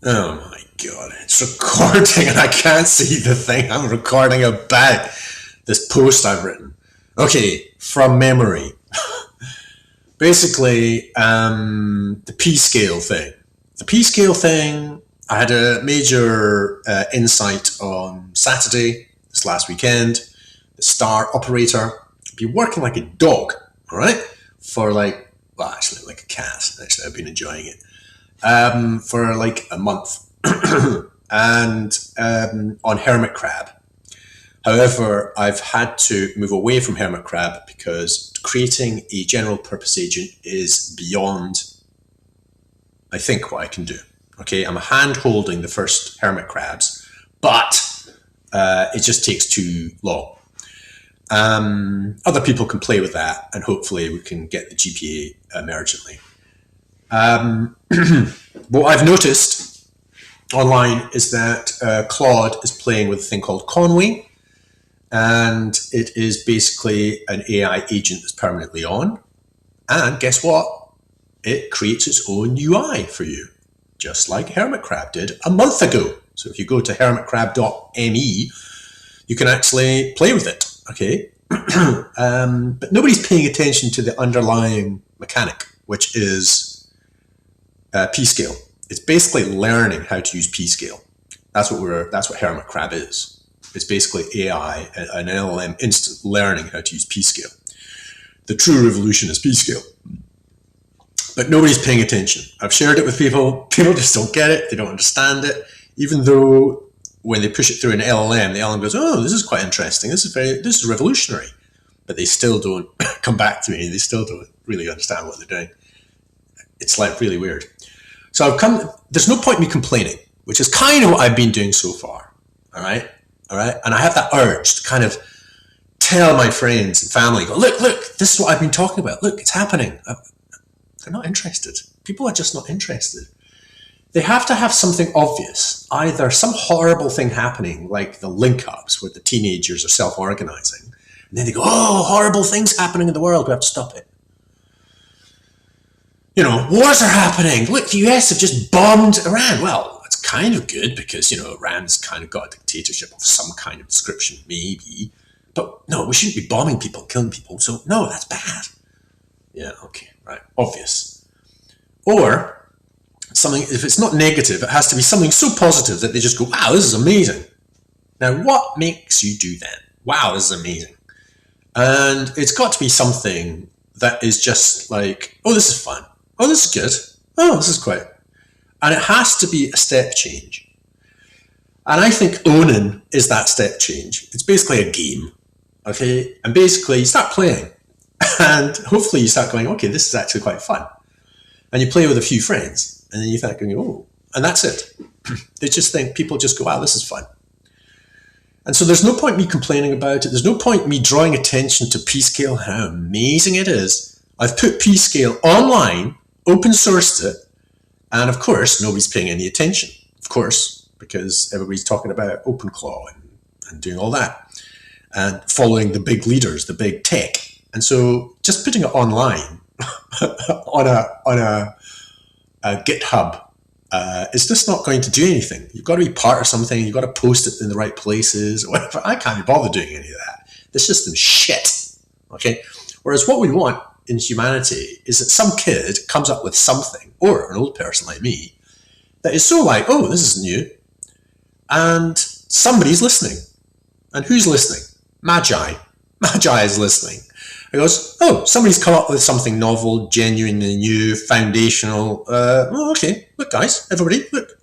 Oh my god, it's recording and I can't see the thing I'm recording about. This post I've written. Okay, from memory. Basically, the P scale thing. The P scale thing, I had a major insight on Saturday, this last weekend. The star operator been working like a dog, all right, for like, well, actually, like a cat. Actually, I've been enjoying it for like a month, and on hermit crab. However, I've had to move away from hermit crab because creating a general purpose agent is beyond, I think, what I can do. Okay, I'm hand holding the first hermit crabs, but it just takes too long. Other people can play with that, and hopefully we can get the GPA emergently. What I've noticed online is that Claude is playing with a thing called Conway, and it is basically an AI agent that's permanently on. And guess what? It creates its own UI for you, just like Hermit Crab did a month ago. So if you go to hermitcrab.me, you can actually play with it, okay? But nobody's paying attention to the underlying mechanic, which is P-scale. It's basically learning how to use P-scale. That's what Hermit Crab is. It's basically AI, an LLM instant learning how to use P-scale. The true revolution is P-scale. But nobody's paying attention. I've shared it with people. People just don't get it. They don't understand it. Even though when they push it through an LLM, the LLM goes, "Oh, this is quite interesting. This is revolutionary." But they still don't come back to me. They still don't really understand what they're doing. It's like really weird. So there's no point in me complaining, which is kind of what I've been doing so far. All right. And I have that urge to kind of tell my friends and family, go, look, this is what I've been talking about. Look, it's happening. They're not interested. People are just not interested. They have to have something obvious, either some horrible thing happening, like the link-ups where the teenagers are self-organizing, and then they go, oh, horrible things happening in the world, we have to stop it. You know, wars are happening. Look, the US have just bombed Iran. Well, that's kind of good because, you know, Iran's kind of got a dictatorship of some kind of description, maybe. But no, we shouldn't be bombing people, killing people. So no, that's bad. Yeah, okay, right, obvious. Or something, if it's not negative, it has to be something so positive that they just go, wow, this is amazing. Now, what makes you do that? Wow, this is amazing. And it's got to be something that is just like, oh, this is fun. Oh, this is good. Oh, this is quite. And it has to be a step change. And I think Onen is that step change. It's basically a game. Okay? And basically, you start playing. And hopefully you start going, okay, this is actually quite fun. And you play with a few friends. And then you start going, oh. And that's it. They just think, people just go, wow, this is fun. And so there's no point me complaining about it. There's no point me drawing attention to P-scale, how amazing it is. I've put P-scale online, open sourced it, and of course, nobody's paying any attention. Of course, because everybody's talking about OpenClaw and doing all that, and following the big leaders, the big tech. And so just putting it online on a GitHub, it's just not going to do anything. You've got to be part of something. You've got to post it in the right places or whatever. I can't be bothered doing any of that. The system's shit. Okay. Whereas what we want in humanity is that some kid comes up with something, or an old person like me, that is so like, oh, this is new, and somebody's listening. And who's listening? Magi is listening. He goes, oh, somebody's come up with something novel, genuinely new, foundational. Oh, okay, look, guys, everybody, look.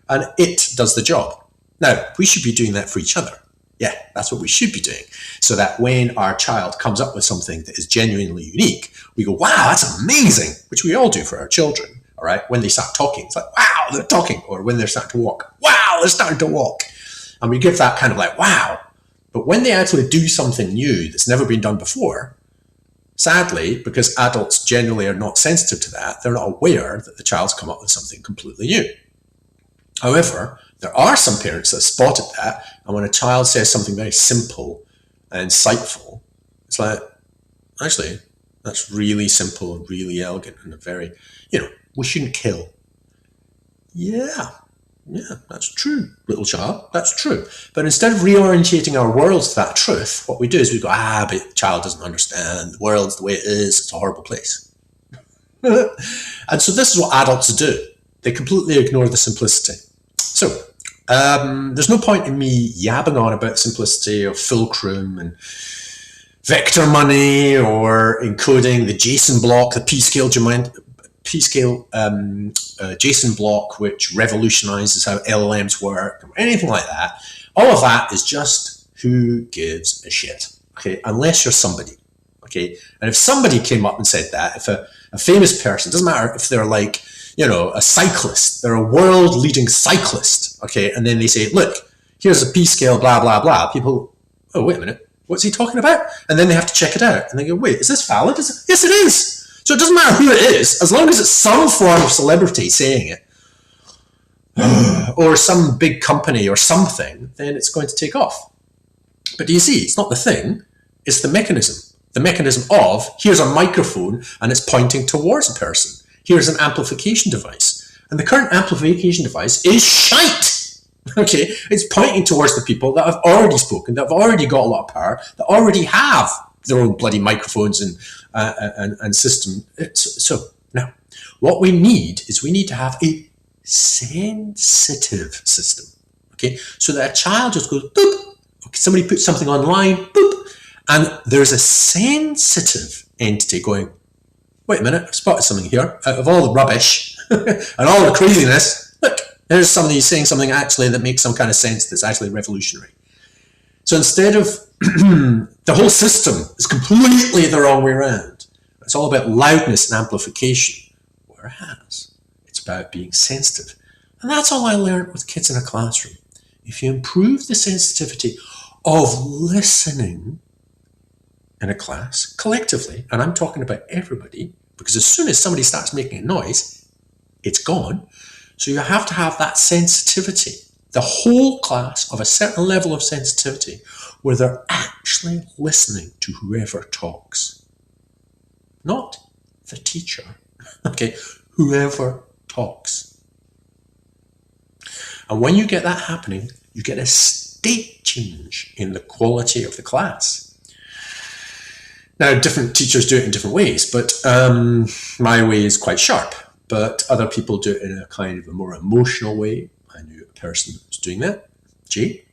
And it does the job. Now, we should be doing that for each other. Yeah, that's what we should be doing. So that when our child comes up with something that is genuinely unique, we go, wow, that's amazing, which we all do for our children, all right? When they start talking, it's like, wow, they're talking. Or when they're starting to walk, wow, they're starting to walk. And we give that kind of like, wow. But when they actually do something new that's never been done before, sadly, because adults generally are not sensitive to that, they're not aware that the child's come up with something completely new. However, there are some parents that spotted that, and when a child says something very simple and insightful, it's like, actually, that's really simple and really elegant and a very, we shouldn't kill. Yeah, Yeah, that's true, little child. That's true. But instead of reorientating our worlds to that truth, what we do is we go, but the child doesn't understand. The world's the way it is. It's a horrible place. And so this is what adults do. They completely ignore the simplicity. So there's no point in me yabbing on about simplicity or fulcrum and vector money or encoding the JSON block, the p-scale JSON block, which revolutionizes how LLMs work, or anything like that. All of that is just who gives a shit, okay? Unless you're somebody, okay? And if somebody came up and said that, if a famous person, doesn't matter if they're like, a cyclist, they're a world-leading cyclist, okay? And then they say, look, here's a p-scale, blah, blah, blah. People, oh, wait a minute, what's he talking about? And then they have to check it out. And they go, wait, is this valid? Yes, it is. So it doesn't matter who it is, as long as it's some form of celebrity saying it, or some big company or something, then it's going to take off. But do you see, it's not the thing, it's the mechanism. The mechanism of, here's a microphone and it's pointing towards a person. Here's an amplification device. And the current amplification device is shite. Okay, it's pointing towards the people that have already spoken, that have already got a lot of power, that already have their own bloody microphones and system. So now, what we need is we need to have a sensitive system. Okay, so that a child just goes boop. Okay, somebody puts something online, boop, and there's a sensitive entity going, wait a minute, I've spotted something here. Out of all the rubbish and all the craziness, look, there's somebody saying something actually that makes some kind of sense that's actually revolutionary. So instead of the whole system is completely the wrong way around. It's all about loudness and amplification, whereas it's about being sensitive. And that's all I learned with kids in a classroom. If you improve the sensitivity of listening in a class collectively, and I'm talking about everybody, because as soon as somebody starts making a noise, it's gone. So you have to have that sensitivity, the whole class of a certain level of sensitivity where they're actually listening to whoever talks. Not the teacher, okay, whoever talks. And when you get that happening, you get a state change in the quality of the class. Now, different teachers do it in different ways, but my way is quite sharp, but other people do it in a kind of a more emotional way. I knew a person who was doing that, Jay,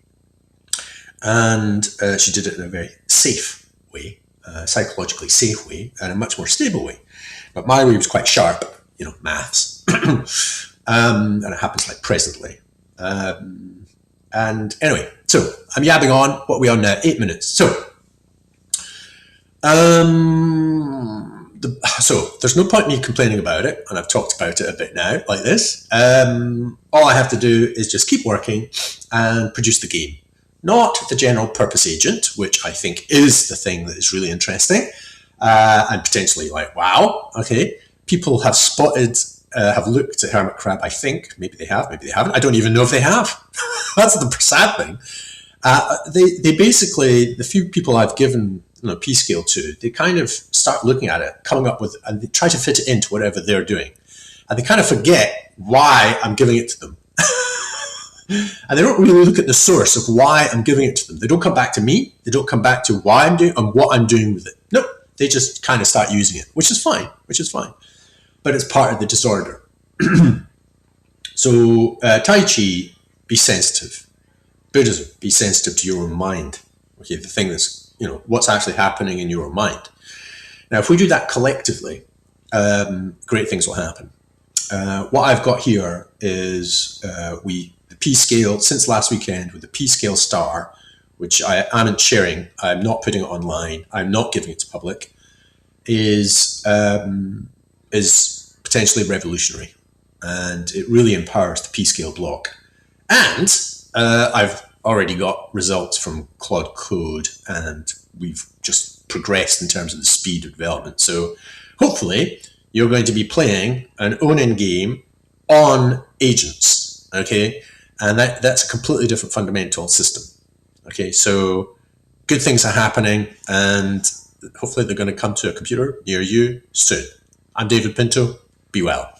and she did it in a very safe way, psychologically safe way, and a much more stable way. But my way was quite sharp, maths, and it happens like presently. And anyway, so I'm yabbing on. What are we on now? 8 minutes. So there's no point in me complaining about it, and I've talked about it a bit now, like this. All I have to do is just keep working and produce the game. Not the general purpose agent, which I think is the thing that is really interesting, and potentially like, wow, okay, people have spotted, have looked at Hermit Crab, I think. Maybe they have, maybe they haven't. I don't even know if they have. That's the sad thing. They basically, the few people I've given P-scale to, they kind of start looking at it, coming up with, and they try to fit it into whatever they're doing. And they kind of forget why I'm giving it to them. And they don't really look at the source of why I'm giving it to them. They don't come back to me. They don't come back to why I'm doing and what I'm doing with it. Nope. They just kind of start using it, which is fine, But it's part of the disorder. So Tai Chi, be sensitive. Buddhism, be sensitive to your own mind. Okay, the thing that's, what's actually happening in your mind. Now, if we do that collectively, great things will happen. What I've got here is the P-scale, since last weekend, with the P-scale star, which I am sharing, I'm not putting it online, I'm not giving it to public, is potentially revolutionary. And it really empowers the P-scale block. And I've already got results from Claude Code, and we've just progressed in terms of the speed of development. So hopefully you're going to be playing an Onen game on agents, okay? And that's a completely different fundamental system. Okay, so good things are happening, and hopefully they're going to come to a computer near you soon. I'm David Pinto. Be well.